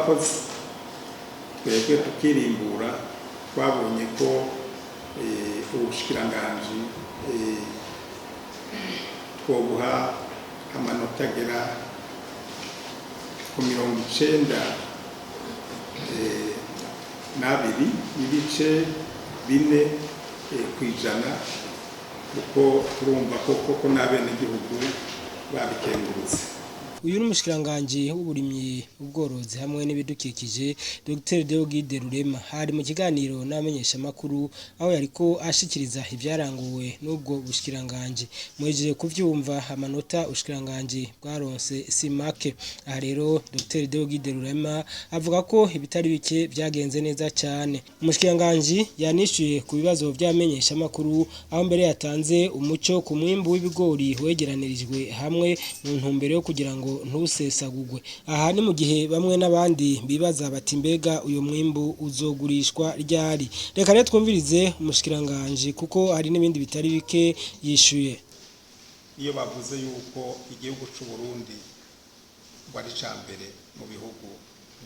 nk'abakozi twebwe tukirimbura twabonye ko ubushikiranganji twobuha amanota agera ku 92 n'ibice 4 kw'ijana kuko turumva koko n'abenegihugu babikengurutse. Uyu n'umushikiranganje w'uburimyi ubworozi hamwe n'ibidukikije Dr. Deogide Rurema hari mu kiganiro n'amenyesha makuru aho yariko ashikiriza ivyaranguwe n'ubwo bushikiranganje mwejeje kuvyumva amanota ushikiranganje bwaronse simake. Aha rero Dr. Deogide Rurema avuga ko ibitari bike byagenze neza cyane. Umushikiranganje yanishuye ku bibazo by'amenyesha makuru aho mbere yatanze umuco ku mwimbu w'ibigori wegeranirijwe hamwe mu ntumbero yo kugira ngo ntusesagugwe. Aha ni mu gihe bamwe n'abandi bibaza bati mbega uyo mwimbu uzogurishwa ryari. Reka rero twumvirize umushikiranganje kuko hari n'ibindi bitari bike yishuye. Iyo bavuze yuko igihugu cy'u Burundi bari cambere mu bihugu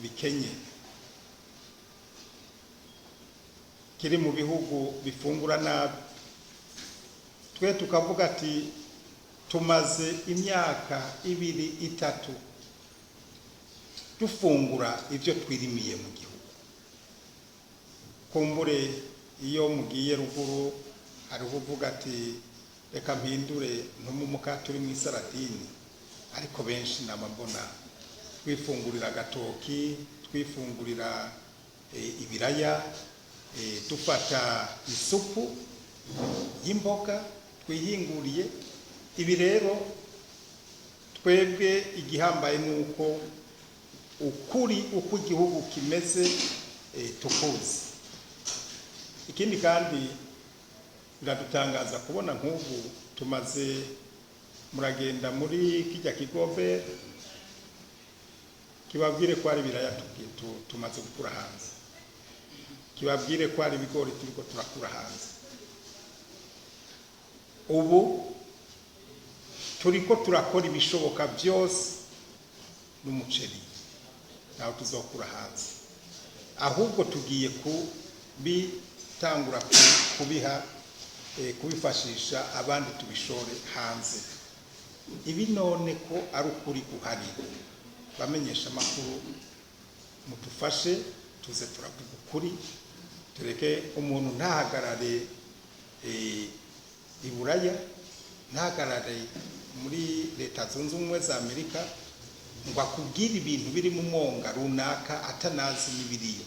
bikenye kiri mu bihugu bifungura nabi, twe tukavuga ati tumaze imyaka 2-3 dufungura ivyo twirimiye mu gihugu. Kumbure iyo mugiye ruguru hari uvuga ati reka mpindure ntumuka turi mu isaradini, ariko benshi namambona twifungurira gatoki, twifungurira ibiraya, dufata isupu y'imboga twihinguriye. Ibi rero twebwe igihambaye nuko ukuri uko igihugu kimeze tukuzi. Ikindi kandi biradutangaza kubona nk'ubu tumaze muragenda muri kijya kigobe kibabwire ko ari biraya tumaze gukura hanze, kibabwire ko ari bigori turiko turakura hanze. Ubu turiko turakora ibishoboka byose n'umuceri naho tuzokura hanze, ahubwo tugiye kubitangura kubiha kubifashisha abandi tubishore hanze. Ibi none ko ari ukuri guhari, bamenyesha makuru mutufashe tuze turavuga ukuri, tureke umuntu ntahagarare iburaya, ntahagarare muri Leta Zunze Ubumwe za Amerika ngo akubwire ibintu biri mu mwonga runaka atanazi n'ibiriyo.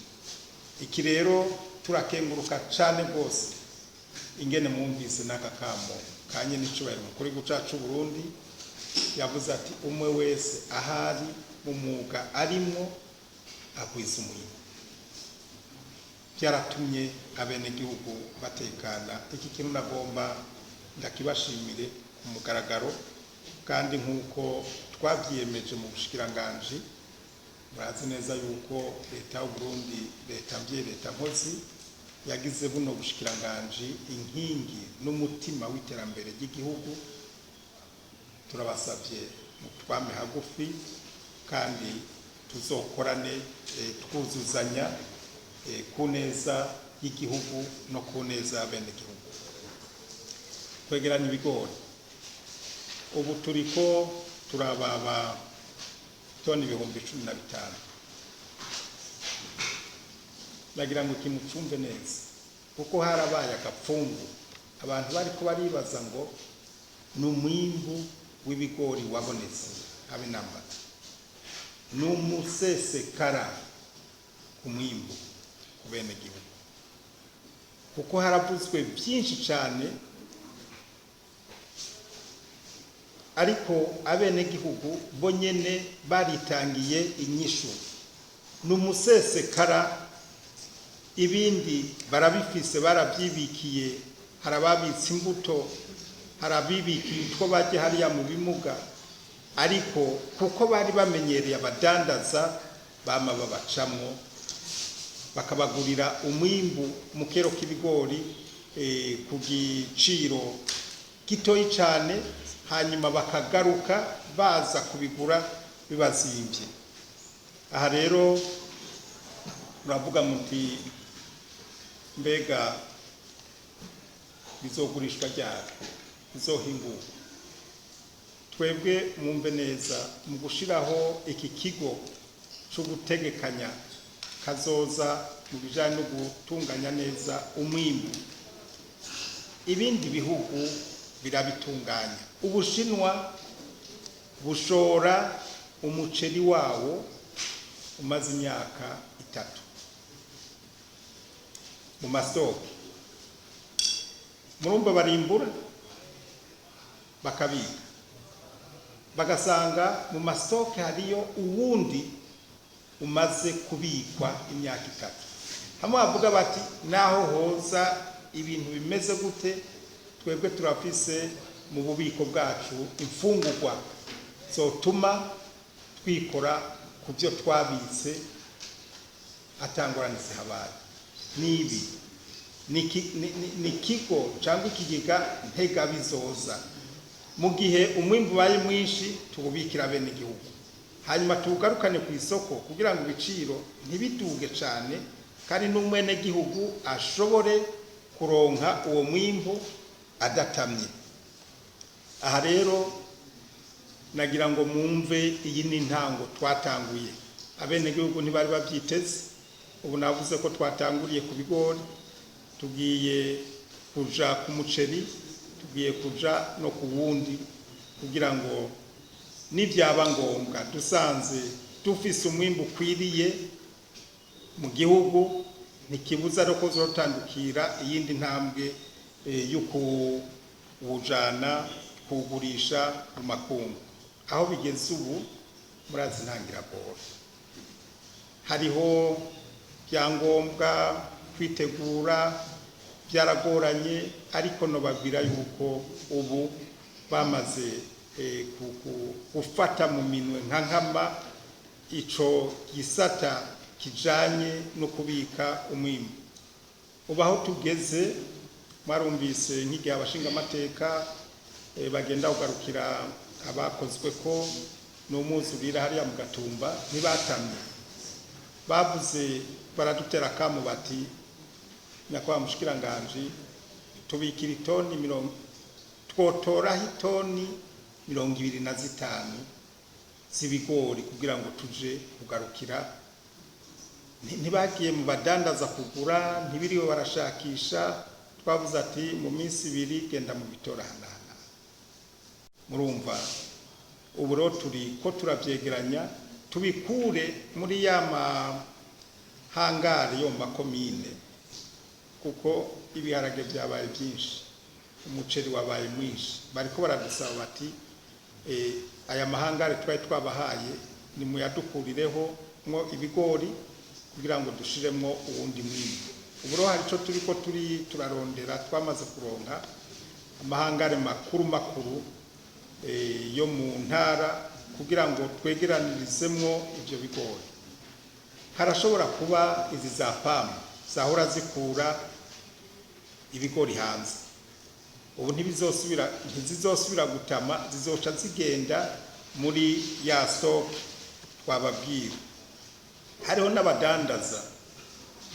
Iki rero turakenguruka cyane rwose ingene mwumvise n'akakamo kanye n'icubahiro mukuru gucacu Burundi yavuze ati umwe wese ahari mu mwuga arimo agwiza umurimo. Byaratumye abenegihugu batekana. Iki kintu nagomba ndakibashimire ku mugaragaro, kandi nk'uko twabyiyemeje mu bushikiranganje murazi neza yuko Leta y'u Burundi, leta mbye, leta nkozi yagize buno bushikiranganje inkingi n'umutima w'iterambere ry'igihugu. Turabasabye mutwame hagufi kandi tuzokorane twuzuzanya ku neza y'igihugu no ku neza y'abenegihugu. Kwegeranya ibigori ubu turiko turababa toni 15,000. Nagira ngo kimucumve neza kuko harabaye agapfungu, abantu bari ko baribaza ngo n'umwimbu w'ibigori wabonetse habe namba, n'umusesekara ku mwimbu ku benegihugu, kuko haravuzwe byinshi cyane, ariko abenegihugu bo nyene baritangiye inyishu. N'umusesekara ibindi barabifise, barabyibikiye, harababitse imbuto, harabibikiye utwo baje hariya mu bimuga, ariko kuko bari bamenyereye abadandaza bama babacamwo bakabagurira umwimbu mu kero k'ibigori ku giciro gitoyi cyane, hanyuma bakagaruka baza kubigura bibazimbye. Aha rero muravuga muti mbega bizogurishwa ryari, bizohingurwa. Twebwe mwumve neza mu gushiraho iki kigo cyo gutegekanya kazoza mu bijanye no gutunganya neza umwimbu, ibindi bihugu birabitunganya. Ubushinwa bushora umuceri wawo umaze imyaka 3 mu masoko, murumva barimbura bakabika, bagasanga mu masoko hariyo uwundi umaze kubikwa imyaka 3. Hamwe bavuga bati naho hoza ibintu bimeze gute, twebwe turafise mu bubiko bwacu imfungurwa zotuma twikora ku byo twabitse atangorane zihabaye. Nibi ni kigo cyangwa ikigega ntega bizoza mu gihe umwimbu baye mwinshi tububikira bene igihugu, hanyuma tugarukane ku isoko kugira ngo ibiciro ntibiduge cyane kandi n'umwene gihugu ashobore kuronka uwo mwimbu adatamye. Aha rero nagira ngo mwumve iyi ni intango twatanguye, abene gihugu ntibari babyiteze. Ubu navuze ko twatanguriye ku bigori, tugiye kuja ku muceri, tugiye kuja no ku wundi, kugira ngo nibyaba ngombwa dusanze dufise umwimbu kwiriye mu gihugu, ntikibuza ko zotandukira iyindi ntambwe yuko wujana kugurisha mu makungu. Aho bigeze ubu murazi ntangira bora, hariho byangombwa kwitegura byaragoranye, ariko no babwira yuko ubu bamaze gufata mu minwe nka nkama ico gisata kijanye no kubika umwimbu. Ubu aho tugeze mwarumvise nk'igihe abashinga amateka bagenda kugarukira abakozwe ko n'umuzurira hariya mu Gatumba ntibatamye, bavuze baradutera kamo bati nyakwa mushikiranganje tubikira itoni twotoraho itoni 25 z'ibigori kugira ngo tuje kugarukira. Ntibagiye mu badandaza kugura, ntibiriwe barashakisha, twavuze ati mu minsi 2 genda mu bitorana. Murumva ubu rero turi ko turavyegeranya tubikure muri ya mahangari yo makomine, kuko ibiharage byabaye byinshi, umuceri wabaye mwinshi. Bariko baradusaba bati aya mahangari twari twabahaye ni muyadukurireho mwo ibigori kugira ngo dushiremwo uwundi mwimbu. Ubu rero hari ico turiko turarondera, twamaze kuronka amahangari makuru yo mu ntara kugira ngo twegeranirizemwo ivyo bigori. Harashobora kuba izi za PAM zahora zikura ibigori hanze, ubu ntizizosubira gutama, zizoca zigenda muri ya stock twababwira. Hariho n'abadandaza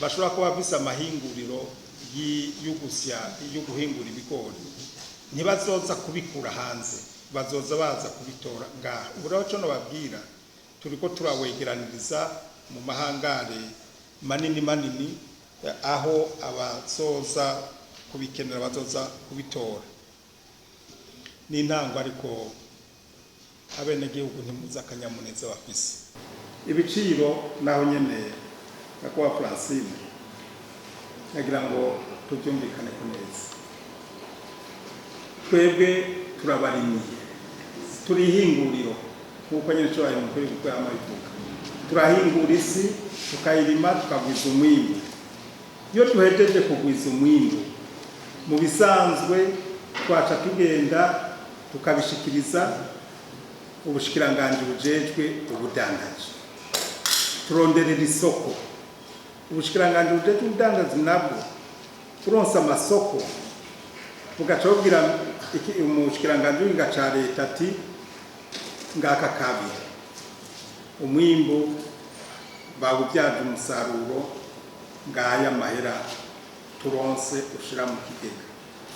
bashobora kuba bafise amahinguriro yo guhingura ibigori, ntibazoza kubikura hanze, bazoza baza kubitora ngaha. Ubu rero cyo nababwira turiko turawegeraniriza mu mahangare manini aho abazoza kubikenera bazoza kubitora. Ni intango, ariko abene gihugu ntimuza akanyamuneza bafise. Ibiciro naho nyene nakwa Francine nagira ngo tubyumvikane ku neza. Twebwe turabarimye, turihinguriro nkuko nyene cyo ayo mukuru kuko yamabivuga, turahingura isi tukayirima tukagwiza umwimbu. Iyo tuhejeje kugwiza umwimbu, mu bisanzwe twaca tugenda tukabishikiriza ubushikiranganje bujejwe ubudandaji, turonderera isoko. Ubushikiranganje bujejwe ubudandaji nabwo turonsa amasoko, bugacobwira umushikiranganje w'ingaca leta ati ngaka kabiri umwimbu bawubyaje umusaruro ngaya mahera turonse ushira mu kigega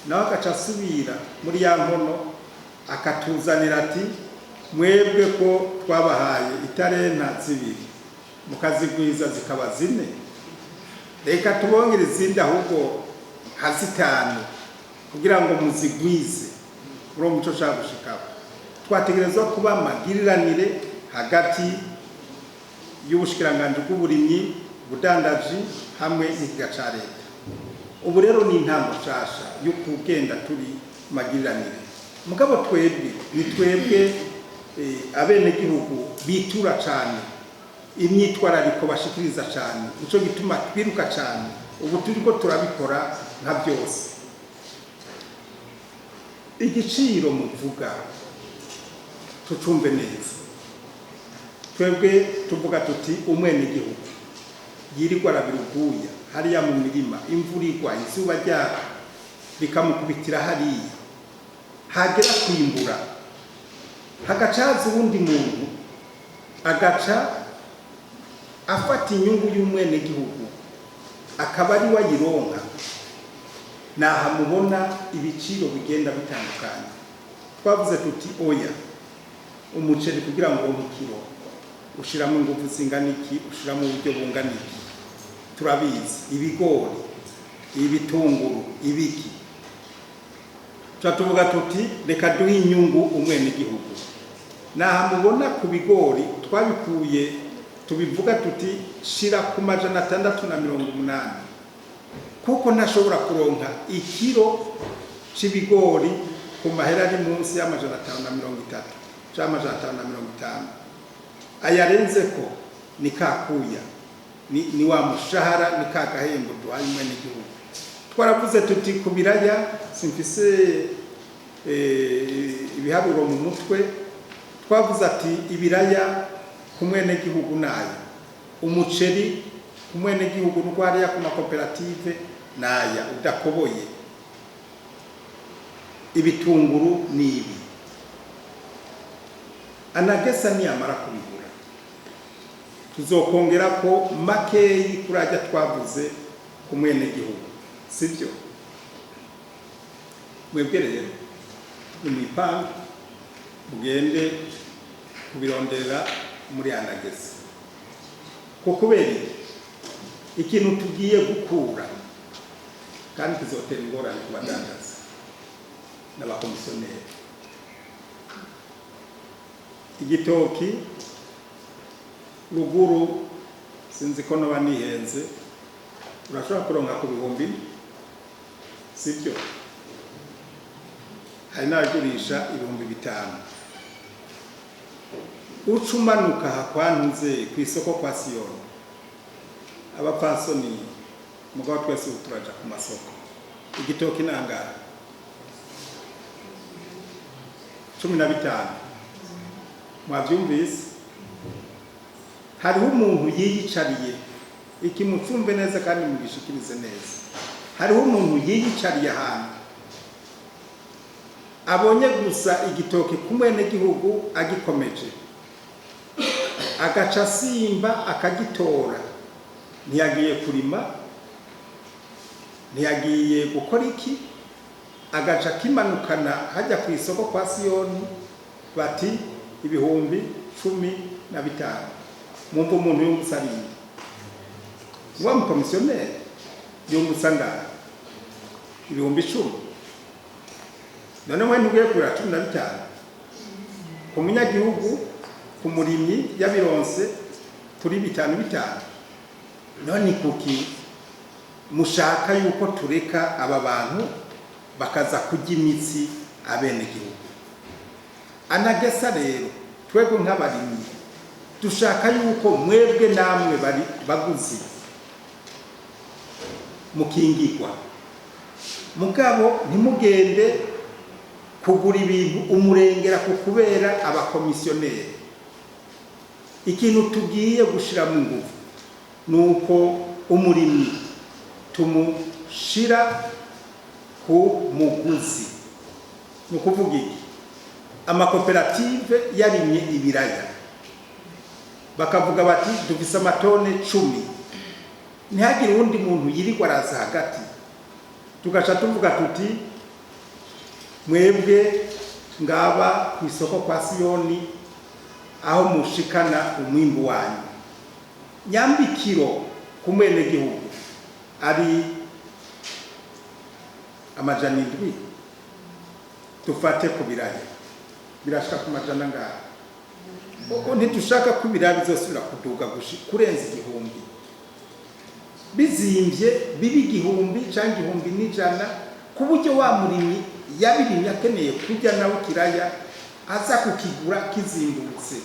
nawe agaca asubira muri ya nkono akatuzanira ati mwebwe ko twabahaye itarenta zibiri mukazigwiza zikaba 4 reka tubongere izindi ahubwo hazitanu kugira ngo muzigwize uro muco shagushikaba twategerezwa kuba magiriranire hagati y'ubushikiranganje bw'uburimyi budandaji hamwe n'ikiga ca leta ubu rero ni intambo nshasha yo kugenda turi magiriranire mugabo twebwe ni twebwe abene gihugu bitura cyane imyitwarariko bashikiriza cyane nico gituma twiruka cyane ubu turiko turabikora nka byose igiciro muvuga tucumbe neza twebwe tuvuga tuti umwene gihugu yirirwa arabiruguya hariya mu mirima imvura igwa izuba ryaka bikamukubitira hariya hagera kwimbura hagacaza ubundi muntu agaca afata inyungu y'umwene gihugu akaba ari wayironka nahamubona ibiciro bigenda bitandukanye twavuze tuti oya umuceri kugira ngo umukiro ushiramo ingufu zingana iki ushiramo uburyo bungana iki turabizi ibigori ibitunguru ibiki tuvuga tuti reka duhe inyungu umwene gihugu nahamubona ku bigori twabikuye tubivuga tuti shira ku 680 kuko ntashobora kuronka ikiro c'ibigori ku mahera ari munsi ya 530 cyangwa 550 ayarenze ko ni kakuya ni wa mushahara ni kakahembo duhaye umwene gihugu twaravuze tuti kubiraya simfise ibiharuro mu mutwe twavuze ati ibiraya ku mwene gihugu nayo umuceri ku mwene gihugu n'urwariya ku makoperative naya udakoboye ibitunguru nibi anagesa niyamara kubigura tuzokongera ko makeyi kurajya twavuze ku mwene gihugu sibyo mwebwe rero nimipanga mugende kubironderera muri anagesa ko kubera ikintu tugiye gukura kandi kizotera ingorane ku badandaza n'abakomisiyoneri igitoki ruguru sinzi ko no banihenze urashobora kuronka ku bihumbi sibyo hari n'abagurisha 5,000 ucumanuka hakwantuze ku isoko kwa Siyoni abapfasoni mugabo twese turaja ku masoko igitoki nangara 15 mwavyumvise hariho umuntu yiyicariye ikimucumbe neza kandi mugishikirize neza hariho umuntu yiyicariye ahantu abonye gusa igitoki kumwene gihugu agikomeje agaca simba akagitora ntiyagiye kurima ntiyagiye gukora iki agaca kimanukana hajya ku isoko kwa Siyoni bati 15,000 mumva umuntu y'umusarinde wa mukomisiyoneri y'umusangara 10,000 none mwe ntugiye kura 15 ku munyagihugu ku murimyi yabironse kuri 5,000 none kuki mushaka yuko tureka aba bantu bakaza kujya imitsi abene gihugu anagesa rero twebwe nk'abarimyi dushaka yuko mwebwe namwe bari baguzi mukingirwa mugabo ntimugende kugura ibintu umurengera ku kubera abakomisiyoneri ikintu tugiye gushira mu ngufu nuko umurimyi tumushira ku muguzi nukuvuga iki amakoperative yarimye ibiraya bakavuga bati dufise amatone 10, ntihagire uwundi muntu yirirwa araza hagati, tugaca tuvuga tuti mwebwe ngaba ku isoko kwa Siyoni aho mushikana umwimbu wanyu, nyambikiro ku mwenegihugu ari amajana 7, tufate ku biraya birashika ku majana ngaho, ntitushaka ko ibiraya bizosubira kuduga kurenza 1000, bizimvye bibi 1000 canke 1100, ku buryo wa murimyi yabirimye akeneye kurya nawe kiraya aza kukigura kizimbutse.